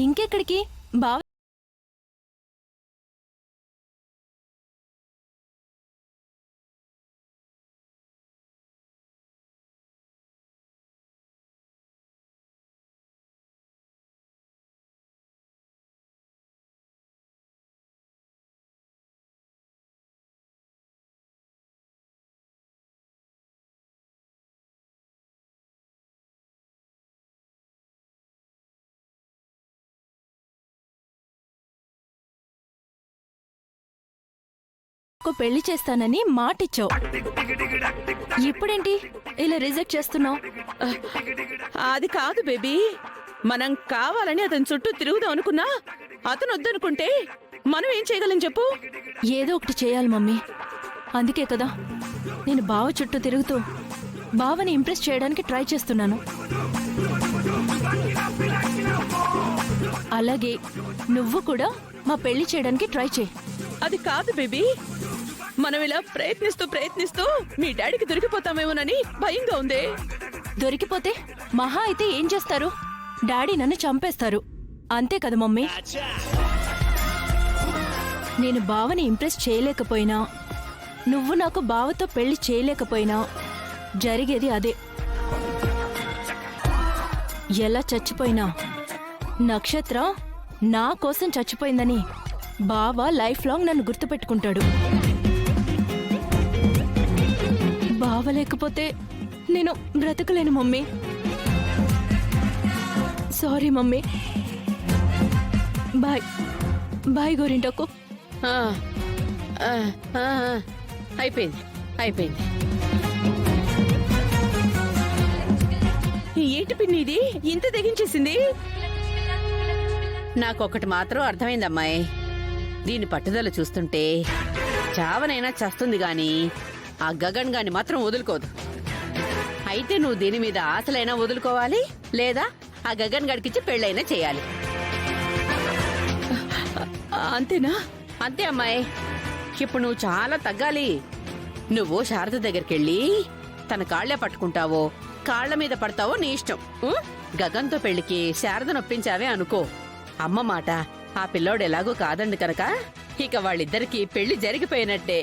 ఇంకెక్కడికి? బావ పెళ్లి చేస్తానని మాటిచ్చావు. ఇప్పుడేంటి ఇలా రిజెక్ట్ చేస్తున్నావు? అది కాదు బేబీ, మనం కావాలని అతని చుట్టూ తిరుగుదాం అనుకున్నా అతను వద్దనుకుంటే మనం ఏం చేయగలం చెప్పు? ఏదో ఒకటి చేయాలి మమ్మీ. అందుకే కదా నేను బావ చుట్టూ తిరుగుతూ బావని ఇంప్రెస్ చేయడానికి ట్రై చేస్తున్నాను. అలాగే నువ్వు కూడా మా పెళ్లి చేయడానికి ట్రై చేయి. అది కాదు బేబీ, మనం ఇలా ప్రయత్నిస్తూ మీ డాడీకి దొరికిపోతామేమోనని భయంగా ఉంది. దొరికిపోతే మహా అయితే ఏం చేస్తారు? డాడీ నన్ను చంపేస్తారు. అంతే కదా మమ్మీ. నేను బావని ఇంప్రెస్ చేయలేకపోయినా, నువ్వు నాకు బావతో పెళ్లి చేయలేకపోయినా జరిగేది అదే. ఎలా చచ్చిపోయినా నక్షత్ర నా కోసం చచ్చిపోయిందని బావ లైఫ్ లాంగ్ నన్ను గుర్తుపెట్టుకుంటాడు. బావ లేకపోతే నేను బ్రతకలేను mummy. Sorry mummy. Bye bye గోరింటకు. అయిపోయింది. ఏంటి పిన్ని ఇది ఇంత తెగించేసింది? నాకొకటి మాత్రం అర్థమైందమ్మాయి, దీని పట్టుదల చూస్తుంటే చావనైనా చస్తుంది గాని ఆ గగన్ గాని మాత్రం వదులుకోదు. అయితే నువ్వు దీని మీద ఆశలైనా వదులుకోవాలి, లేదా ఆ గగన్ గడికిచ్చి పెళ్ళైనా చేయాలి. అంతేనా? అంతే అమ్మాయి. ఇప్పుడు నువ్వు చాలా తగ్గాలి. నువ్వు శారద దగ్గరికెళ్ళి తన కాళ్లే పట్టుకుంటావో కాళ్ల మీద పడతావో నీ ఇష్టం. గగన్తో పెళ్లికి శారద నొప్పించావే అనుకో, అమ్మ మాట ఆ పిల్లోడు ఎలాగో కాదండి కనుక ఇక వాళ్ళిద్దరికి పెళ్లి జరిగిపోయినట్టే.